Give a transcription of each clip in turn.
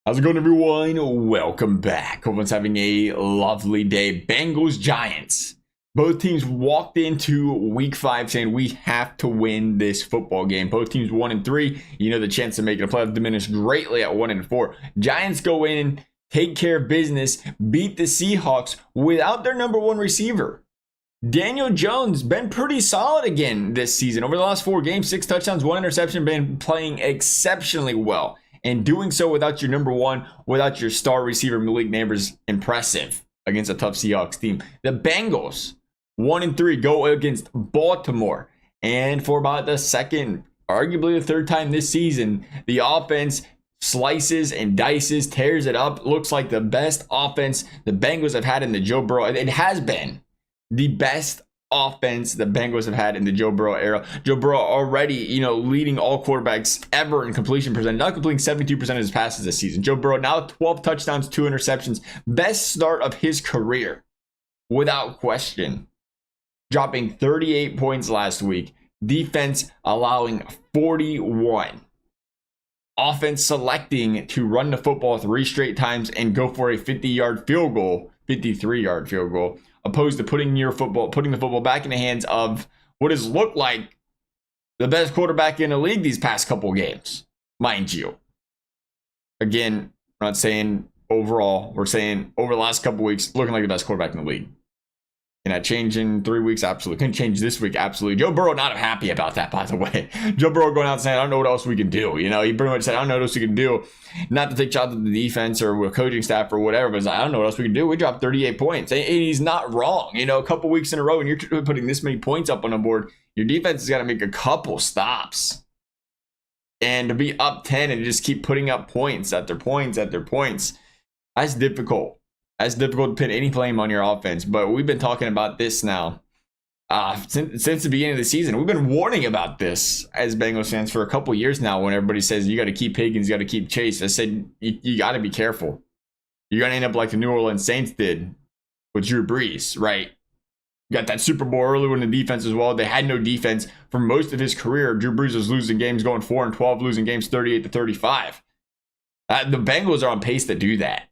How's it going, everyone? Welcome back. Everyone's having a lovely day. Bengals, Giants. Both teams walked into week 5 saying we have to win this football game. Both teams 1-3. You know the chance of making a playoff diminished greatly at 1-4. Giants go in, take care of business, beat the Seahawks without their number one receiver. Daniel Jones been pretty solid again this season. Over the last 4 games, 6 touchdowns, 1 interception, been playing exceptionally well. And doing so without your number one, without your star receiver, Malik Nabers, impressive against a tough Seahawks team. The Bengals, 1-3, go against Baltimore. And for about the second, arguably the third time this season, the offense slices and dices, tears it up. Looks like the best offense the Bengals have had in the Joe Burrow. It has been the best offense the Bengals have had in the Joe Burrow era. Joe Burrow already, leading all quarterbacks ever in completion percentage, not completing 72% of his passes this season. Joe Burrow now 12 touchdowns, 2 interceptions, best start of his career, without question. Dropping 38 points last week, defense allowing 41. Offense selecting to run the football 3 straight times and go for a 53-yard field goal, opposed to putting the football back in the hands of what has looked like the best quarterback in the league these past couple games, mind you. Again, we're not saying overall, we're saying over the last couple weeks, looking like the best quarterback in the league. Can that change in 3 weeks? Absolutely. Can change this week? Absolutely. Joe Burrow not happy about that, by the way. Joe Burrow going out and saying, I don't know what else we can do. He pretty much said, I don't know what else we can do. Not to take shots at the defense or with coaching staff or whatever, but I don't know what else we can do. We dropped 38 points. And he's not wrong. A couple weeks in a row, and you're putting this many points up on the board, your defense has got to make a couple stops. And to be up 10 and just keep putting up points after points after points, that's difficult. That's difficult to pin any blame on your offense, but we've been talking about this now since the beginning of the season. We've been warning about this as Bengals fans for a couple years now. When everybody says you got to keep Higgins, you got to keep Chase, I said you got to be careful. You're gonna end up like the New Orleans Saints did with Drew Brees, right? You got that Super Bowl early in the defense as well. They had no defense for most of his career. Drew Brees was losing games, going 4-12, losing games 38-35. The Bengals are on pace to do that,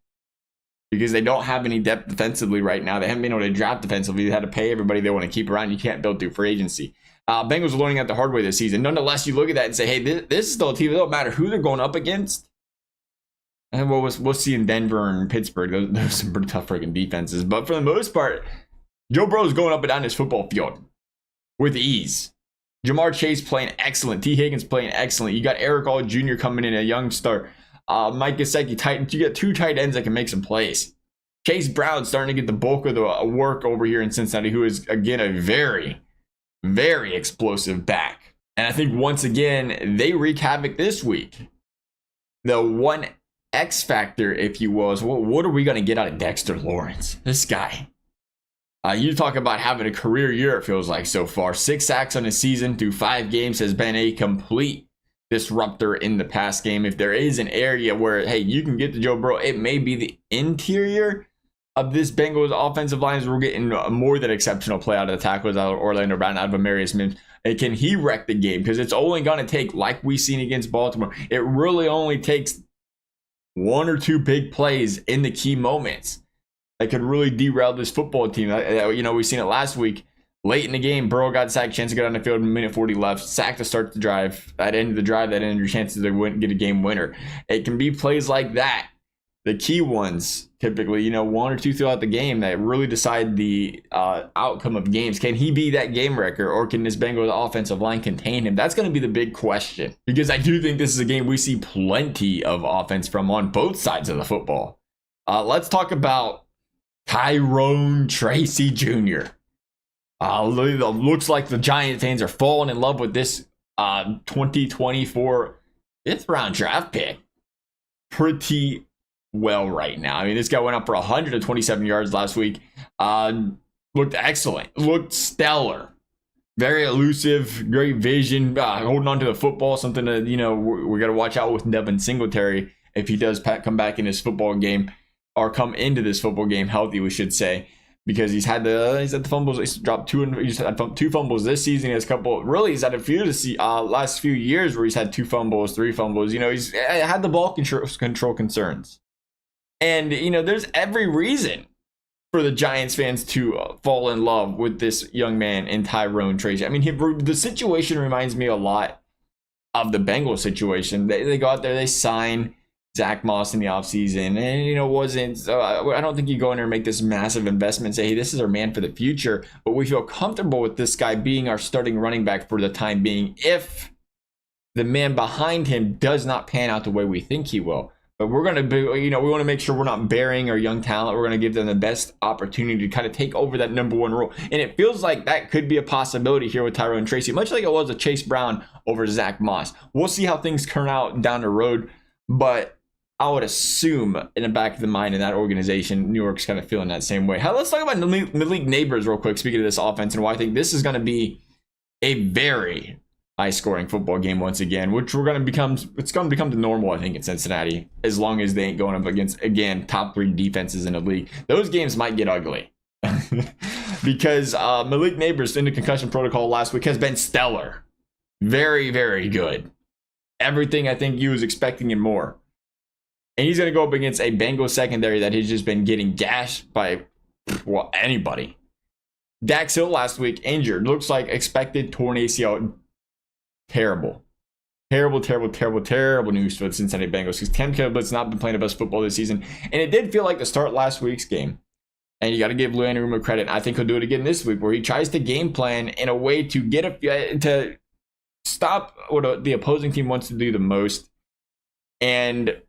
because they don't have any depth defensively right now. They haven't been able to draft defensively. They had to pay everybody they want to keep around. You can't build through free agency. Bengals are learning that the hard way this season. Nonetheless, you look at that and say, hey, this is still a team. It don't matter who they're going up against. And we'll see in Denver and Pittsburgh. Those are some pretty tough freaking defenses. But for the most part, Joe Burrow's going up and down this football field with ease. Jamar Chase playing excellent. T. Higgins playing excellent. You got Eric All Jr. coming in, a young star. Mike Gesicki, tight. You get 2 tight ends that can make some plays. Chase Brown starting to get the bulk of the work over here in Cincinnati, who is, again, a very, very explosive back. And I think, once again, they wreak havoc this week. The one X factor, if you will, is what are we going to get out of Dexter Lawrence? This guy. You talk about having a career year, it feels like, so far. 6 sacks on his season through 5 games, has been a complete disruptor in the pass game. If there is an area where, hey, you can get to Joe Burrow, it may be the interior of this Bengals offensive line, as we're getting more than exceptional play out of the tackles, out of Orlando Brown, out of Amarius Mims. And can he wreck the game? Because it's only going to take, like we've seen against Baltimore, it really only takes 1 or 2 big plays in the key moments that could really derail this football team. We've seen it last week. Late in the game, Burrow got sacked, chance to get on the field, minute 40 left, sack to start the drive. That ended the drive, that ended your chances to get a game winner. It can be plays like that, the key ones, typically, 1 or 2 throughout the game, that really decide the outcome of games. Can he be that game wrecker, or can this Bengals offensive line contain him? That's going to be the big question, because I do think this is a game we see plenty of offense from on both sides of the football. Let's talk about Tyrone Tracy Jr. Looks like the Giant fans are falling in love with this 2024 5th round draft pick pretty well right now. I mean, this guy went up for 127 yards last week. Looked excellent. Looked stellar. Very elusive. Great vision. Holding on to the football. Something that, we got to watch out with Devin Singletary if he does come back in his football game, or come into this football game healthy, we should say. because he's had the fumbles. He's dropped he's had two fumbles this season. He has a couple. Really, he's had a few last few years where he's had 2 fumbles, 3 fumbles. He's had the ball control concerns, and there's every reason for the Giants fans to fall in love with this young man in Tyrone Tracy. I mean, the situation reminds me a lot of the Bengals situation. They go out there, they sign Zach Moss in the offseason, and I don't think you go in there and make this massive investment and say, hey, this is our man for the future, but we feel comfortable with this guy being our starting running back for the time being if the man behind him does not pan out the way we think he will. But we're going to be, we want to make sure we're not burying our young talent. We're going to give them the best opportunity to kind of take over that number 1 role. And it feels like that could be a possibility here with Tyrone Tracy, much like it was with Chase Brown over Zach Moss. We'll see how things turn out down the road. But I would assume in the back of the mind in that organization, New York's kind of feeling that same way. Let's talk about Malik Nabers real quick, speaking of this offense, and why I think this is going to be a very high-scoring football game once again, which it's going to become the normal, I think, in Cincinnati, as long as they ain't going up against, again, top 3 defenses in the league. Those games might get ugly because Malik Nabers in the concussion protocol last week has been stellar. Very, very good. Everything I think you was expecting and more. And he's going to go up against a Bengals secondary that has just been getting gashed by, anybody. Dax Hill last week injured. Looks like expected torn ACL. Terrible news for the Cincinnati Bengals because Cam Kilblett's not been playing the best football this season. And it did feel like the start last week's game. And you got to give Lou Anarumo credit. I think he'll do it again this week where he tries to game plan in a way to to stop what the opposing team wants to do the most and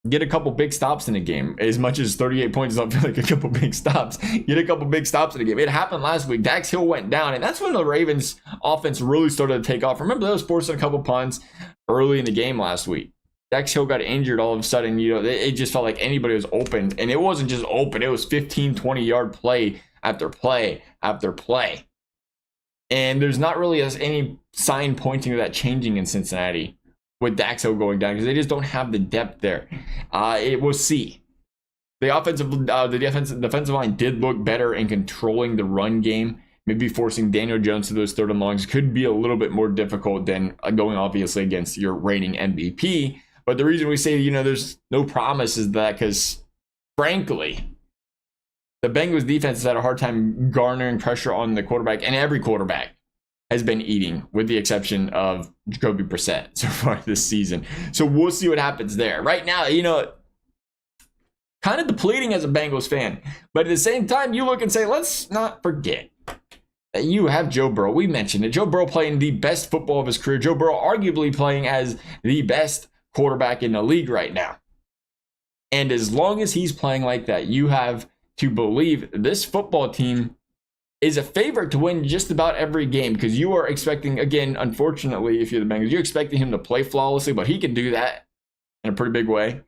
get a couple big stops in the game. As much as 38 points don't feel like a couple big stops, get a couple big stops in the game. It happened last week. Dax Hill went down, and that's when the Ravens offense really started to take off. Remember, they was forcing a couple punts early in the game last week. Dax Hill got injured all of a sudden. It just felt like anybody was open, and it wasn't just open. It was 15, 20-yard play after play after play. And there's not really any sign pointing to that changing in Cincinnati with Dax Hill going down because they just don't have the depth there. We'll see. The defensive line did look better in controlling the run game. Maybe forcing Daniel Jones to those 3rd and longs could be a little bit more difficult than going obviously against your reigning MVP. But the reason we say, there's no promise is that because, frankly, the Bengals defense has had a hard time garnering pressure on the quarterback, and every quarterback has been eating, with the exception of Jacoby Brissett so far this season. So we'll see what happens there. Right now, kind of depleting as a Bengals fan. But at the same time, you look and say, let's not forget that you have Joe Burrow. We mentioned it. Joe Burrow playing the best football of his career. Joe Burrow arguably playing as the best quarterback in the league right now. And as long as he's playing like that, you have to believe this football team is a favorite to win just about every game because you are expecting, again, unfortunately, if you're the Bengals, you're expecting him to play flawlessly, but he can do that in a pretty big way.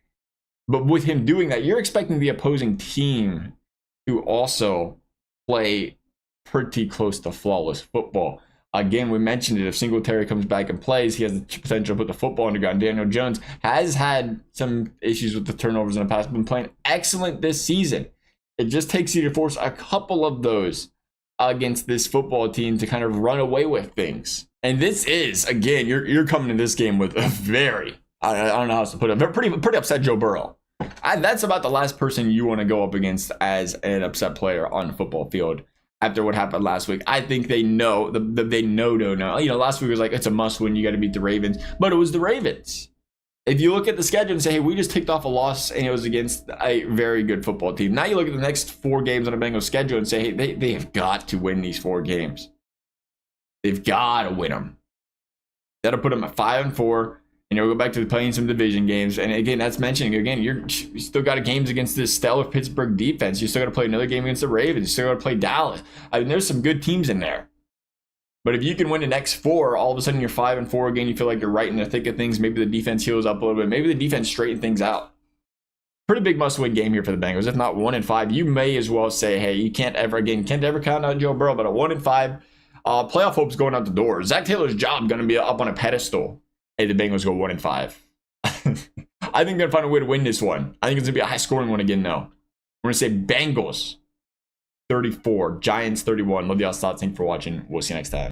But with him doing that, you're expecting the opposing team to also play pretty close to flawless football. Again, we mentioned it. If Singletary comes back and plays, he has the potential to put the football on the ground. Daniel Jones has had some issues with the turnovers in the past, been playing excellent this season. It just takes you to force a couple of those against this football team to kind of run away with things. And this is, again, you're coming to this game with a very, I don't know how else to put it, pretty upset Joe Burrow. That's about the last person you want to go up against as an upset player on the football field after what happened last week. I think they know, they know. Last week was like, it's a must win, you got to beat the Ravens. But it was the Ravens. If you look at the schedule and say, hey, we just ticked off a loss and it was against a very good football team. Now you look at the next 4 games on the Bengals schedule and say, hey, they have got to win these 4 games. They've got to win them. That'll put them at 5-4, and you'll go back to playing some division games. And again, that's mentioning, again, you still got games against this stellar Pittsburgh defense. You still got to play another game against the Ravens. You still got to play Dallas. I mean, there's some good teams in there. But if you can win the next 4, all of a sudden you're 5-4 again. You feel like you're right in the thick of things. Maybe the defense heals up a little bit. Maybe the defense straightens things out. Pretty big must-win game here for the Bengals. If not 1-5, you may as well say, hey, you can't ever count out Joe Burrow. But a 1-5, playoff hope's going out the door. Zach Taylor's job going to be up on a pedestal. Hey, the Bengals go 1-5. I think they're going to find a way to win this one. I think it's going to be a high-scoring one again, though. We're going to say Bengals 34. Giants 31. Love y'all's thoughts. Thanks for watching. We'll see you next time.